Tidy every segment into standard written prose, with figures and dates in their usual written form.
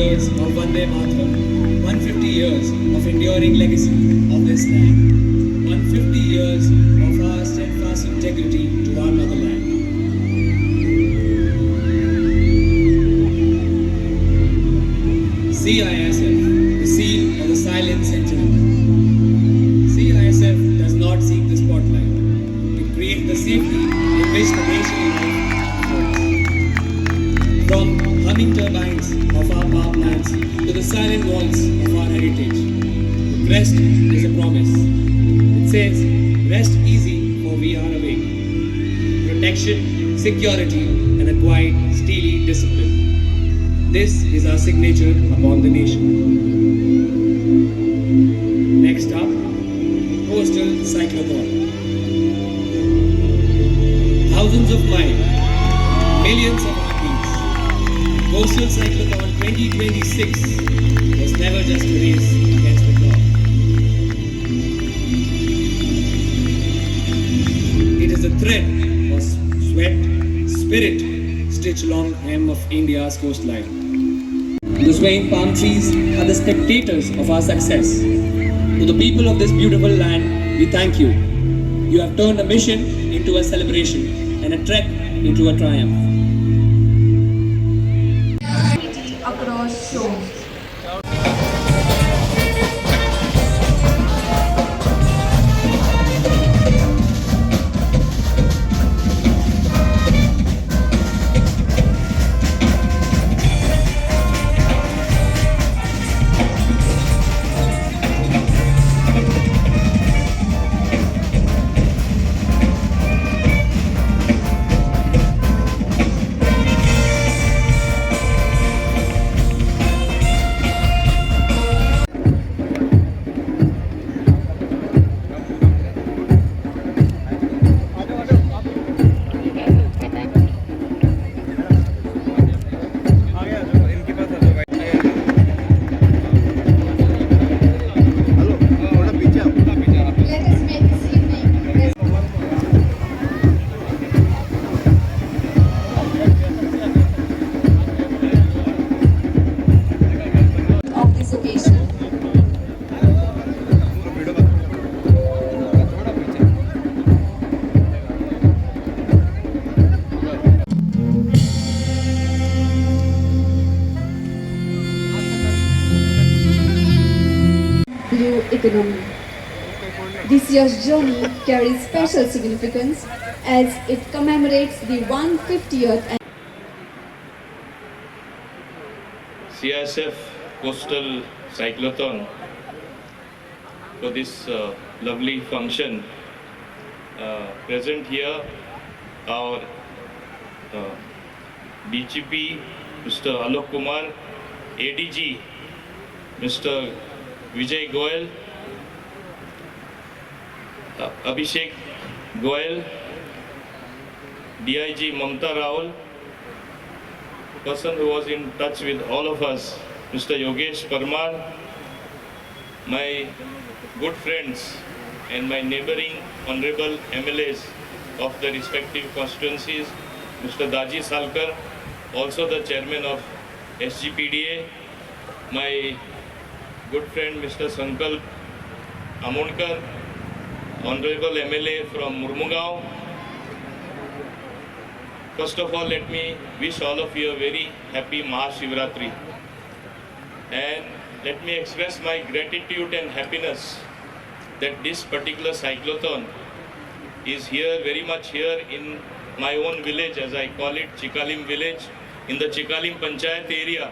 years of Vande Mataram, 150 years of enduring legacy of this land, 150 years of our steadfast integrity to our motherland. CISF, the seal of the silent century. CISF does not seek the spotlight. It creates the safety in which the nation lives. From humming turbines of our power plants to the silent walls of our heritage, the crest is a promise. It says, rest easy for we are awake. Protection, security and a quiet, steely discipline. This is our signature upon the nation. Next up, Coastal Cyclothon. Thousands of miles, millions of heartbeats. Coastal Cyclothon 2026 was never just a race against the clock. It is a thread of sweat, spirit, stitched along the hem of India's coastline. The swaying palm trees are the spectators of our success. To the people of this beautiful land, we thank you. You have turned a mission into a celebration and a trek into a triumph. Across shores. Blue economy. This year's journey carries special significance as it commemorates the 150th CISF Coastal Cyclothon for this lovely function. Present here our DGP Mr. Alok Kumar, ADG Mr. Vijay Goyal, Abhishek Goyal, DIG Mamta Raul, person who was in touch with all of us, Mr. Yogesh Parmar, my good friends and my neighboring honorable MLAs of the respective constituencies, Mr. Daji Salkar, also the chairman of SGPDA, my good friend Mr. Sankalp Amonkar, honorable MLA from Murmugaon. First of all, let me wish all of you a very happy Mahashivratri. And let me express my gratitude and happiness that this particular cyclothon is here, very much here in my own village, as I call it, Chikalim village, in the Chikalim Panchayat area,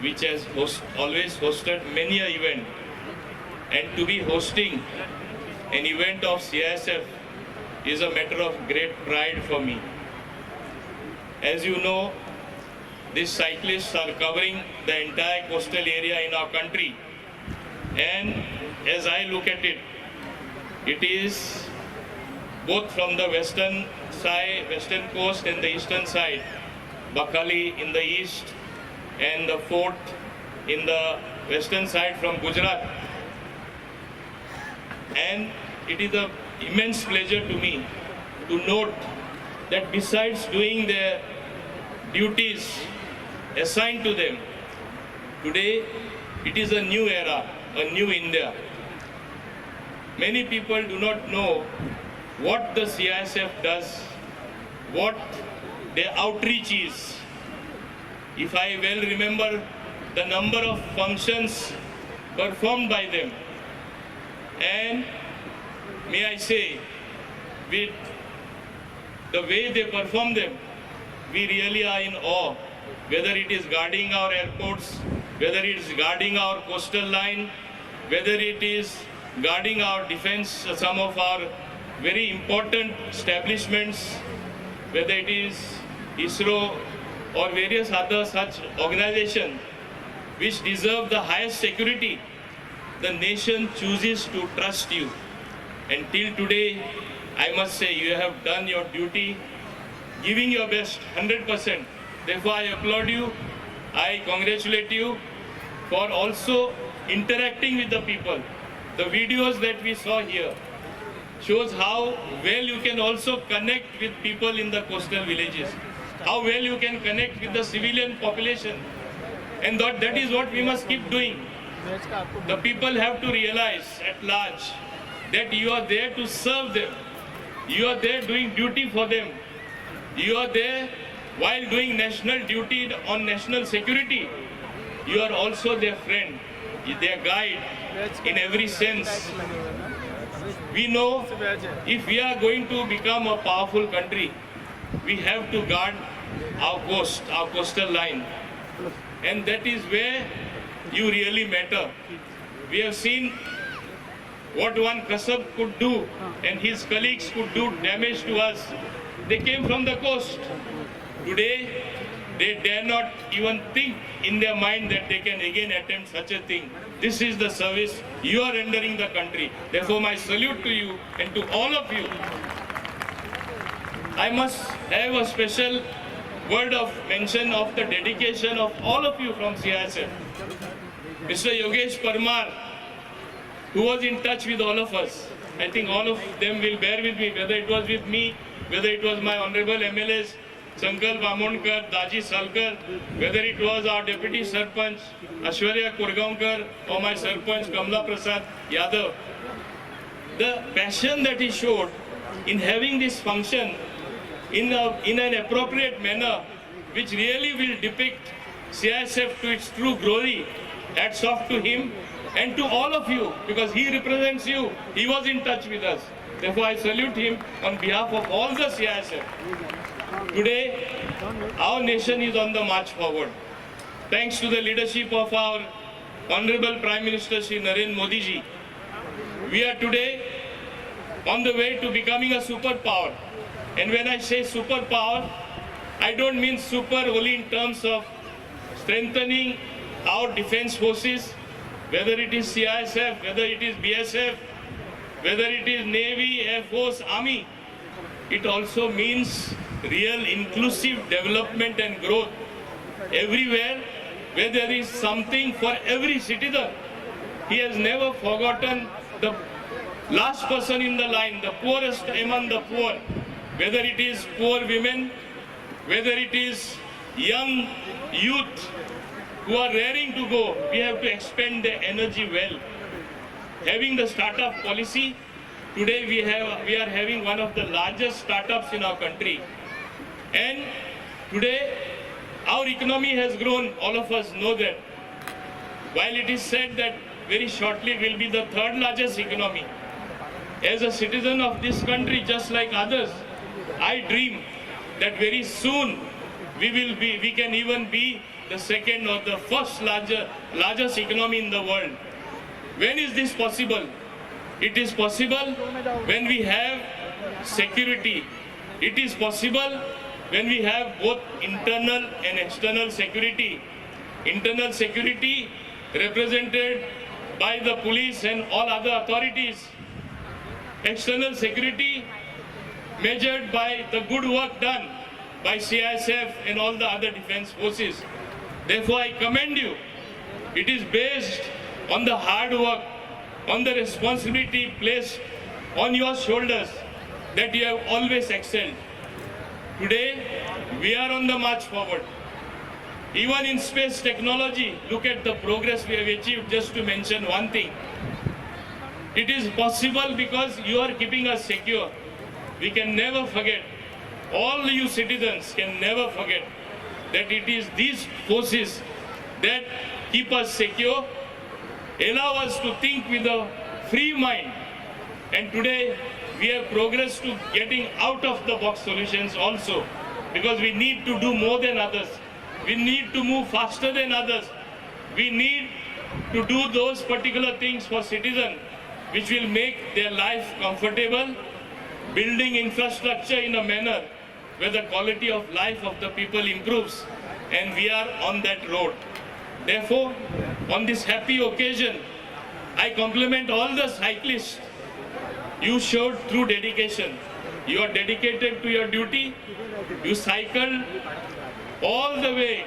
which has always hosted many an event. And to be hosting an event of CISF is a matter of great pride for me. As you know, these cyclists are covering the entire coastal area in our country. And as I look at it, it is both from the western side, western coast and the eastern side, Bakali in the east and the fort in the western side from Gujarat. And it is an immense pleasure to me to note that besides doing their duties assigned to them, Today, it is a new era, a new India. Many people do not know what the CISF does, what their outreach is. If I well remember the number of functions performed by them, and may I say, with the way they perform them, we really are in awe. Whether it is guarding our airports, whether it is guarding our coastal line, whether it is guarding our defense, some of our very important establishments, whether it is ISRO or various other such organizations which deserve the highest security, the nation chooses to trust you. And till today, I must say, you have done your duty, giving your best 100%. Therefore, I applaud you, I congratulate you for also interacting with the people. The videos that we saw here shows how well you can also connect with people in the coastal villages, how well you can connect with the civilian population. And that is what we must keep doing. The people have to realize at large that you are there to serve them. You are there doing duty for them. You are there while doing national duty on national security. You are also their friend, their guide in every sense. We know if we are going to become a powerful country, we have to guard our coast, our coastal line. And that is where you really matter. We have seen what one Kasab could do and his colleagues could do damage to us. They came from the coast. Today, they dare not even think in their mind that they can again attempt such a thing. This is the service you are rendering the country. Therefore, my salute to you and to all of you. I must have a special word of mention of the dedication of all of you from CISF. Mr. Yogesh Parmar, who was in touch with all of us. I think all of them will bear with me, whether it was with me, whether it was my honorable MLAs, Sankalp Amondkar, Daji Salkar, whether it was our Deputy Sarpanch, Ashwarya Kurgaonkar, or my Sarpanch, Kamla Prasad Yadav. The passion that he showed in having this function in an appropriate manner, which really will depict CISF to its true glory. Hats off to him and to all of you, because he represents you. He was in touch with us. Therefore, I salute him on behalf of all the CISF. Today, our nation is on the march forward. Thanks to the leadership of our Honorable Prime Minister Shri Narendra Modi ji, we are today on the way to becoming a superpower. And when I say superpower, I don't mean super only in terms of strengthening our defense forces, whether it is CISF, whether it is BSF, whether it is Navy, Air Force, Army. It also means real inclusive development and growth everywhere where there is something for every citizen. He has never forgotten the last person in the line, the poorest among the poor, whether it is poor women, whether it is young youth who are raring to go. We have to expend their energy well. Having the startup policy, today we are having one of the largest startups in our country. And today our economy has grown, all of us know that. While it is said that very shortly will be the third largest economy, as a citizen of this country, just like others, I dream that very soon we can even be the second or the first largest economy in the world. When is this possible? It is possible when we have security. It is possible when we have both internal and external security. Internal security represented by the police and all other authorities. External security measured by the good work done by CISF and all the other defense forces. Therefore, I commend you. It is based on the hard work, on the responsibility placed on your shoulders that you have always excelled. Today, we are on the march forward. Even in space technology, look at the progress we have achieved. Just to mention one thing, it is possible because you are keeping us secure. We can never forget, all you citizens can never forget that it is these forces that keep us secure, allow us to think with a free mind. And today we have progressed to getting out of the box solutions also, because we need to do more than others. We need to move faster than others. We need to do those particular things for citizens which will make their life comfortable, building infrastructure in a manner where the quality of life of the people improves, and we are on that road. Therefore, on this happy occasion, I compliment all the cyclists. You showed true dedication. You are dedicated to your duty. You cycled all the way,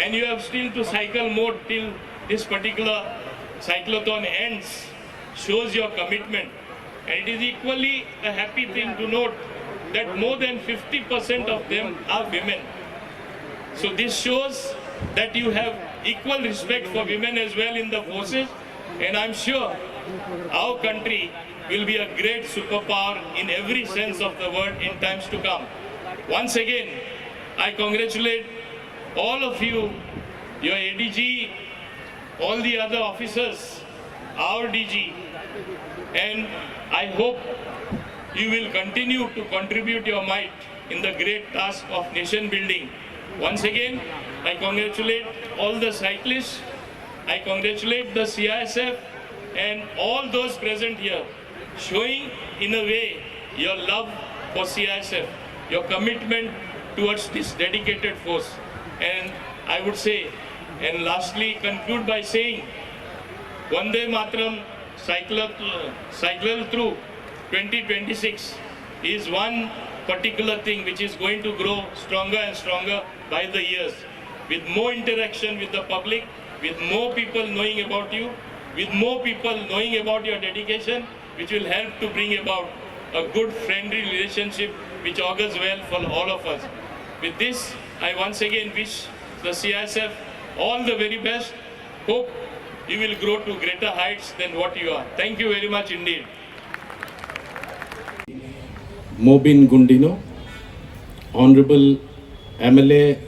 and you have still to cycle more till this particular cyclothon ends. Shows your commitment. And it is equally a happy thing to note that more than 50% of them are women. So this shows that you have equal respect for women as well in the forces, and I'm sure our country will be a great superpower in every sense of the word in times to come. Once again, I congratulate all of you, your ADG, all the other officers, our DG, and I hope you will continue to contribute your might in the great task of nation building. Once again, I congratulate all the cyclists, I congratulate the CISF and all those present here, showing in a way your love for CISF, your commitment towards this dedicated force. And I would say, and lastly conclude by saying, Vande Mataram cycle through 2026 is one particular thing which is going to grow stronger and stronger by the years, with more interaction with the public, with more people knowing about you, with more people knowing about your dedication, which will help to bring about a good friendly relationship which augurs well for all of us. With this, I once again wish the CISF all the very best. Hope you will grow to greater heights than what you are. Thank you very much indeed. Mobin Gundino, Honorable MLA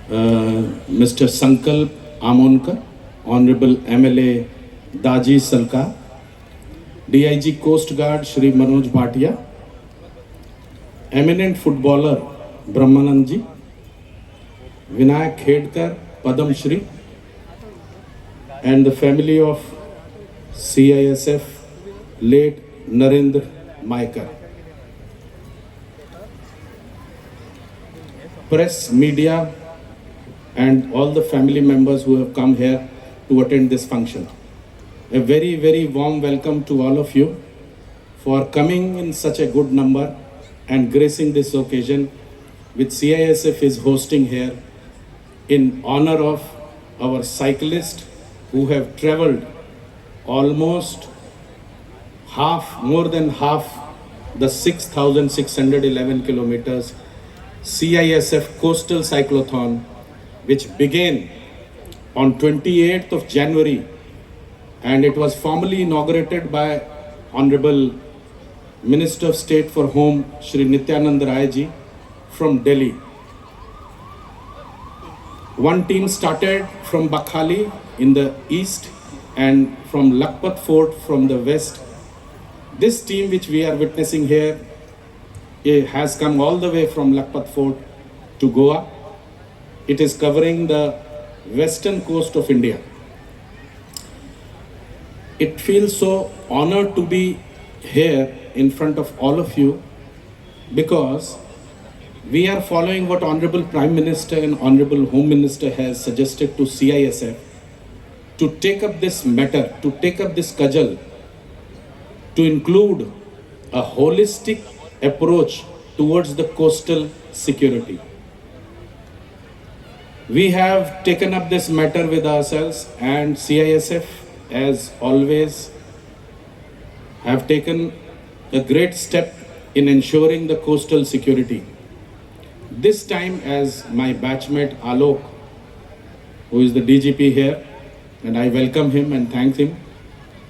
Mr. Sankalp Amonkar, Honorable MLA Daji Salka, DIG Coast Guard Shri Manoj Bhatia, eminent footballer Brahmanandji, Vinayak Khedkar, Padam Shri, and the family of CISF, late Narendra Maikar. Press, media, and all the family members who have come here to attend this function. A very, very warm welcome to all of you for coming in such a good number and gracing this occasion which CISF is hosting here in honor of our cyclists who have traveled almost more than half the 6,611 kilometers CISF Coastal Cyclothon, which began on 28th of January, and it was formally inaugurated by Honorable Minister of State for Home Shri Nityanand Rai ji from Delhi. One team started from Bakhali in the east and from Lakpat Fort from the west. This team which we are witnessing here, it has come all the way from Lakpat Fort to Goa. It is covering the western coast of India. It feels so honored to be here in front of all of you because we are following what Honorable Prime Minister and Honorable Home Minister has suggested to CISF to take up this matter, to take up this cudgel, to include a holistic approach towards the coastal security. We have taken up this matter with ourselves, and CISF, as always, have taken a great step in ensuring the coastal security. This time as my batchmate Alok, who is the DGP here, and I welcome him and thank him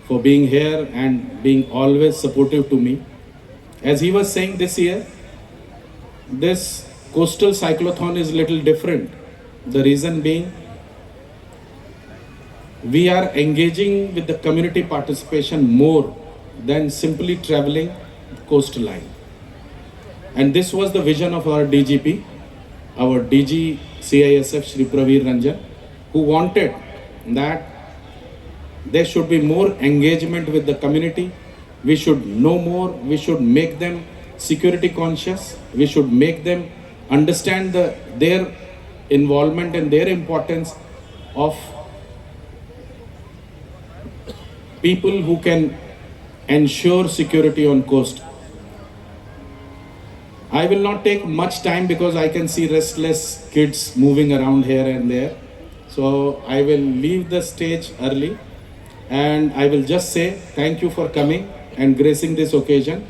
for being here and being always supportive to me. As he was saying, this year, this coastal cyclothon is a little different. The reason being, we are engaging with the community participation more than simply traveling coastline. And this was the vision of our DGP, our DG CISF Shri Praveer Ranjan, who wanted that there should be more engagement with the community. We should know more, we should make them security conscious, we should make them understand their involvement and their importance of people who can ensure security on coast. I will not take much time because I can see restless kids moving around here and there. So I will leave the stage early and I will just say thank you for coming and gracing this occasion.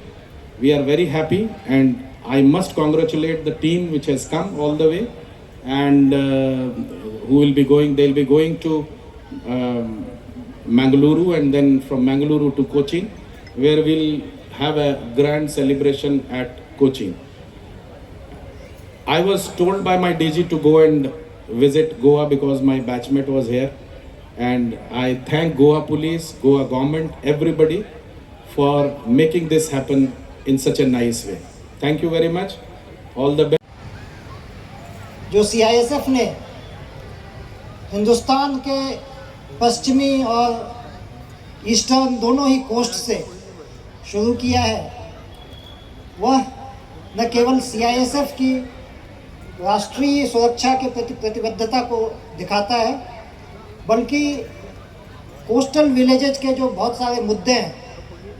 We are very happy and I must congratulate the team which has come all the way and who will be going, they'll be going to Mangaluru and then from Mangaluru to Cochin, where we'll have a grand celebration at Cochin. I was told by my DG to go and visit Goa because my batchmate was here, and I thank Goa police, Goa government, everybody for making this happen in such a nice way. Thank you very much. All the best. जो CISF ने हिंदुस्तान के पश्चिमी और eastern दोनों ही coast से शुरू किया है, वह न केवल CISF की राष्ट्रीय सुरक्षा के प्रति प्रतिबद्धता को दिखाता है, बल्कि कोस्टल विलेजेस के जो बहुत सारे मुद्दे हैं,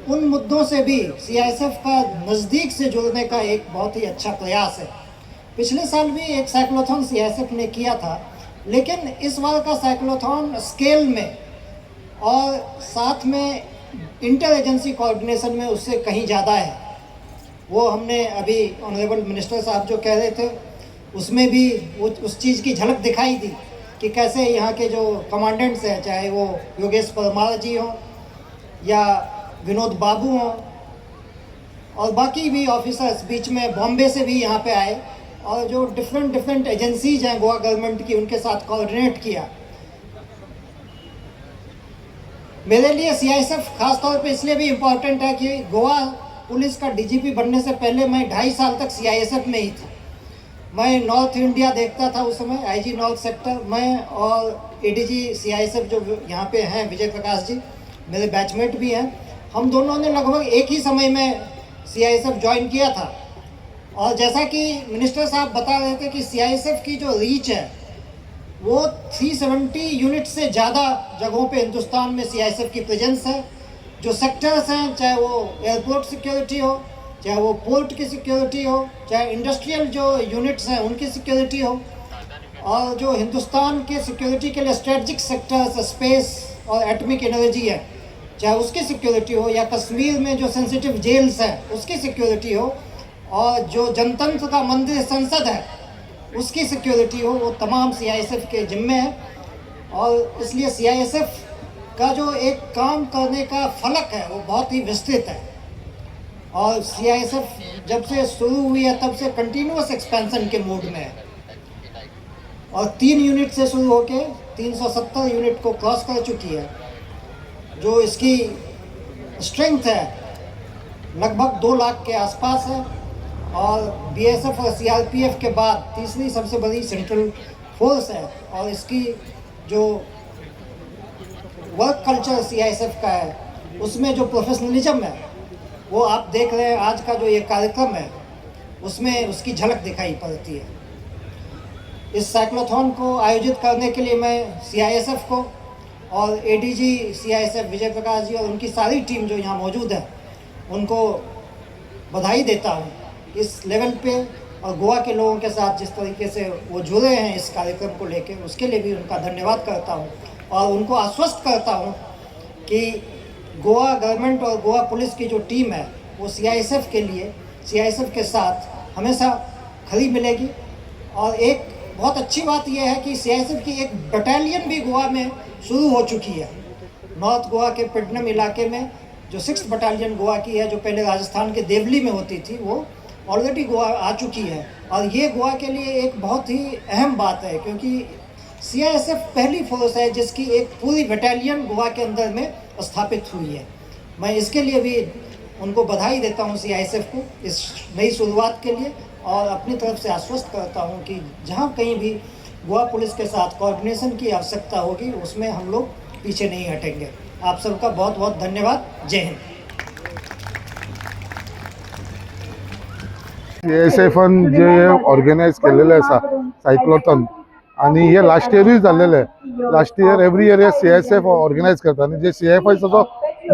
उन मुद्दों से भी CISF का नज़दीक से जुड़ने का एक बहुत ही अच्छा प्रयास है। पिछले साल भी एक साइक्लोथॉन CISF ने किया था, लेकिन इस बार का साइक्लोथॉन स्केल में और साथ में इंटर एजेंसी कोऑर्डिनेशन में उससे कहीं ज़्यादा है। वो हमने अभी ऑनरेबल मिनिस्टर साहब जो कह रहे थे उसमें भी उस चीज़ की झलक दिखाई दी कि कैसे यहाँ के जो कमांडेंट्स हैं, चाहे वो योगेश परमार जी हों या विनोद बाबू हों और बाकी भी ऑफिसर्स, बीच में बॉम्बे से भी यहाँ पे आए और जो डिफरेंट एजेंसीज हैं गोवा गवर्नमेंट की, उनके साथ कोऑर्डिनेट किया। मेरे लिए CISF खास तौर पे इसलिए भी इम्पोर्टेंट है कि गोवा पुलिस का DGP बनने से पहले मैं 2.5 साल तक CISF में ही था। मैं नॉर्थ इंडिया देखता था उस समय, IG नॉर्थ सेक्टर। मैं और ADG CISF जो यहाँ पे हैं विजय प्रकाश जी, मेरे बैचमेट भी हैं, हम दोनों ने लगभग एक ही समय में CISF ज्वाइन किया था। और जैसा कि मिनिस्टर साहब बता रहे थे कि CISF की जो रीच है वो 370 यूनिट से ज़्यादा जगहों पे हिंदुस्तान में CISF की प्रेजेंस है। जो सेक्टर्स हैं, चाहे वो एयरपोर्ट सिक्योरिटी हो, चाहे वो पोर्ट की सिक्योरिटी हो, चाहे इंडस्ट्रियल जो यूनिट्स हैं उनकी सिक्योरिटी हो, और जो हिंदुस्तान के सिक्योरिटी के लिए स्ट्रेटजिक सेक्टर्स, स्पेस और एटॉमिक एनर्जी है, चाहे उसकी सिक्योरिटी हो, या कश्मीर में जो सेंसिटिव जेल्स हैं उसकी सिक्योरिटी हो, और जो जनतंत्र का मंदिर संसद है उसकी सिक्योरिटी हो, वो तमाम CISF के जिम्मे है। और इसलिए CISF का जो एक काम करने का फलक है वो बहुत ही विस्तृत है। और CISF जब से शुरू हुई है तब से कंटिन्यूअस एक्सपेंशन के मूड में है और 3 यूनिट से शुरू होके 370 यूनिट को क्रॉस कर चुकी है। जो इसकी स्ट्रेंथ है लगभग 2 लाख के आसपास है और BSF और CRPF के बाद तीसरी सबसे बड़ी सेंट्रल फोर्स है। और इसकी जो वर्क कल्चर CISF का है उसमें जो प्रोफेशनलिज्म है वो आप देख रहे हैं। आज का जो ये कार्यक्रम है उसमें उसकी झलक दिखाई पड़ती है। इस साइक्लोथॉन को आयोजित करने के लिए मैं CISF को और ADG CISF विजय प्रकाश जी और उनकी सारी टीम जो यहाँ मौजूद है उनको बधाई देता हूँ इस लेवल पे, और गोवा के लोगों के साथ जिस तरीके से वो जुड़े हैं इस कार्यक्रम को लेकर, उसके लिए भी उनका धन्यवाद करता हूँ और उनको आश्वस्त करता हूँ कि गोवा गवर्नमेंट और गोवा पुलिस की जो टीम है वो CISF के लिए, CISF के साथ हमेशा खड़ी मिलेगी। और एक बहुत अच्छी बात यह है कि सीआईएसएफ की एक बटालियन भी गोवा में शुरू हो चुकी है। नॉर्थ गोवा के पिडनम इलाके में जो 6th बटालियन गोवा की है, जो पहले राजस्थान के देवली में होती थी, वो ऑलरेडी गोवा आ चुकी है। और ये गोवा के लिए एक बहुत ही अहम बात है, क्योंकि सीआईएसएफ पहली फोर्स है जिसकी एक पूरी बटालियन गोवा के अंदर में स्थापित हुई है। मैं इसके लिए भी उनको बधाई देता हूँ सीआईएसएफ को इस नई शुरुआत के लिए, और अपनी तरफ से आश्वस्त करता हूँ कि जहाँ कहीं भी गोवा पुलिस के साथ कोऑर्डिनेशन की आवश्यकता होगी उसमें हम लोग पीछे नहीं हटेंगे। आप सबका बहुत बहुत धन्यवाद। जय हिंद। सीआयएसएफन जे ऑर्गनायज केलेले आसा सायक्लोथॉन, आणि हे लास्ट इयरूय जाल्लेले. लास्ट इयर एवरी इयर हे सीआयएसएफ ऑर्गनायज करता, आणि जे सीआयएफआयचो जो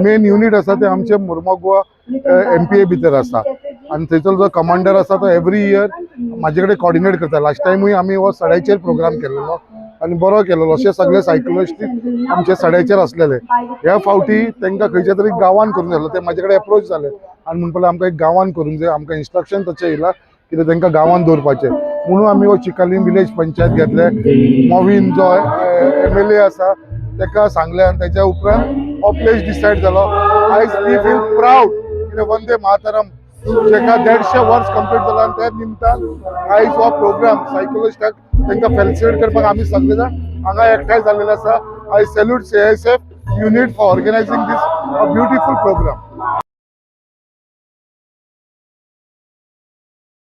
मेन युनिट आसा ते आमचे मुर्मो गोवा MPA भितर आसा, आणि थंयचो जो कमांडर आसा तो एवरी इयर म्हाजे कडेन कोऑर्डिनेट करता. लास्ट टायमूय आमी हो सड्याचेर प्रोग्राम केलेलो आणि बरो केलेलो. अशे सगळे सायक्लिस्ट आमचे सड्याचेर असलेले. ह्या फावटी तांकां खंयच्या तरी गांवान करून जालो. ते म्हाजे कडेन एप्रोच जाले आनी म्हणपाक आमकां एक गांवान करूंक जाय. आमकां इन्स्ट्रक्शन तशें येयला की तांकां गांवान दवरपाचें म्हणून आमी हो चिकालीम विलेज पंचायत घेतले. मोविन जो MLA आसा ताका सांगले आनी ताच्या उपरांत हो प्लेस डिसायड जालो. आयज वी फील प्राऊड की वंदे मातरम जेका 150 वर्स कंप्लीट जाला, आनी त्या निमतान आयज हो प्रोग्राम सायक्लिस्टाक तांकां फेलिसिटेट करपाक आमी सगळे जाण हांगा एकठांय जाल्लेले आसा. I salute CISF unit for organising this a beautiful programme.